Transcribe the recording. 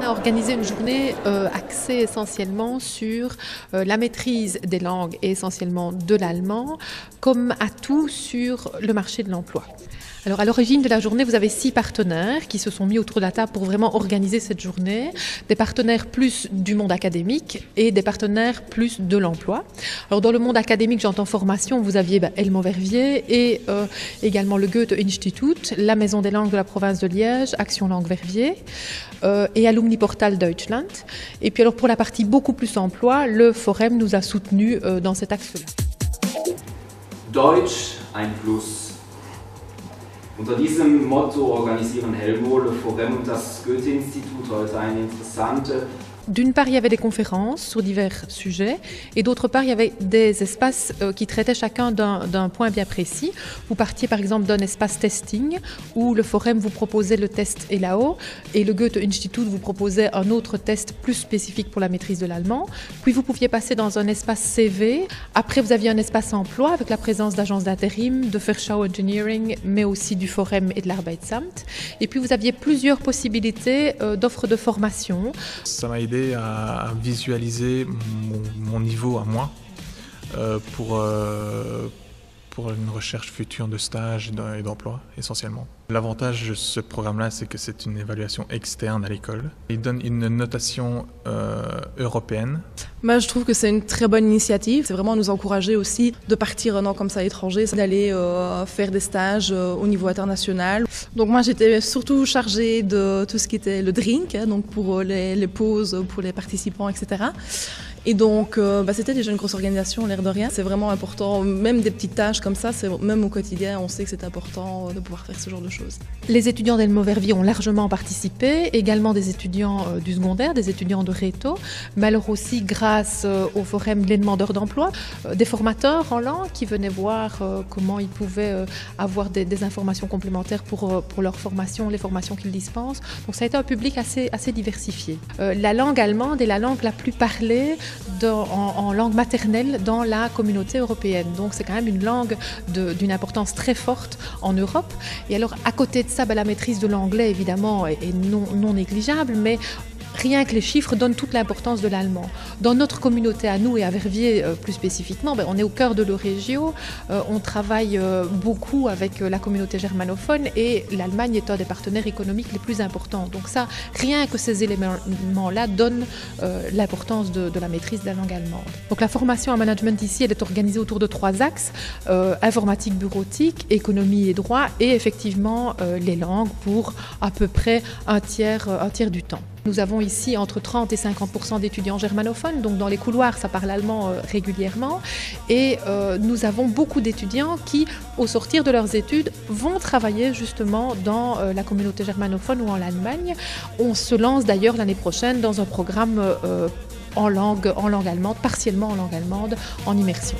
a organisé une journée axée essentiellement sur la maîtrise des langues et essentiellement de l'allemand comme atout sur le marché de l'emploi. Alors à l'origine de la journée, vous avez 6 partenaires qui se sont mis autour de la table pour vraiment organiser cette journée. Des partenaires plus du monde académique et des partenaires plus de l'emploi. Alors dans le monde académique, j'entends formation, vous aviez Elmo Verviers et également le Goethe Institut, la Maison des langues de la province de Liège, Action Langue Verviers et Alumni Portal Deutschland. Et puis alors pour la partie beaucoup plus emploi, le Forum nous a soutenus dans cet axe-là. Deutsch ein Plus. Unter diesem Motto organisieren Helmo, le Forum und das Goethe-Institut heute eine interessante. D'une part, il y avait des conférences sur divers sujets et d'autre part, il y avait des espaces qui traitaient chacun d'un point bien précis. Vous partiez par exemple d'un espace testing où le Forum vous proposait le test ELAO et le Goethe Institut vous proposait un autre test plus spécifique pour la maîtrise de l'allemand. Puis vous pouviez passer dans un espace CV. Après, vous aviez un espace emploi avec la présence d'agences d'intérim, de Verschau Engineering, mais aussi du Forum et de l'Arbeitsamt. Et puis vous aviez plusieurs possibilités d'offres de formation. Ça m'a aidé à visualiser mon niveau à moi pour une recherche future de stage et d'emploi essentiellement. L'avantage de ce programme-là, c'est que c'est une évaluation externe à l'école. Il donne une notation européenne. Moi, je trouve que c'est une très bonne initiative. C'est vraiment nous encourager aussi de partir un an comme ça à l'étranger, d'aller faire des stages au niveau international. Donc moi, j'étais surtout chargée de tout ce qui était le drink, donc pour les pauses, pour les participants, etc. Et donc, c'était déjà une grosse organisation, l'air de rien. C'est vraiment important, même des petites tâches comme ça, même au quotidien, on sait que c'est important de pouvoir faire ce genre de choses. Les étudiants d'Elmo Verviers ont largement participé, également des étudiants du secondaire, des étudiants de Réto, mais alors aussi grâce au Forum Les Demandeurs d'Emploi, des formateurs en langue qui venaient voir comment ils pouvaient avoir des informations complémentaires pour leur formation, les formations qu'ils dispensent. Donc ça a été un public assez diversifié. La langue allemande est la langue la plus parlée en langue maternelle dans la communauté européenne. Donc c'est quand même une langue d'une importance très forte en Europe. Et alors à côté de ça, la maîtrise de l'anglais évidemment est non négligeable, mais rien que les chiffres donnent toute l'importance de l'allemand. Dans notre communauté à nous et à Verviers plus spécifiquement, on est au cœur de l'Euregio, on travaille beaucoup avec la communauté germanophone et l'Allemagne est un des partenaires économiques les plus importants. Donc ça, rien que ces éléments-là donnent l'importance de la maîtrise de la langue allemande. Donc la formation en management ici, elle est organisée autour de 3 axes, informatique bureautique, économie et droit et effectivement les langues pour à peu près un tiers du temps. Nous avons ici entre 30 et 50% d'étudiants germanophones, donc dans les couloirs, ça parle allemand régulièrement. Et nous avons beaucoup d'étudiants qui, au sortir de leurs études, vont travailler justement dans la communauté germanophone ou en Allemagne. On se lance d'ailleurs l'année prochaine dans un programme en langue allemande, partiellement en langue allemande, en immersion.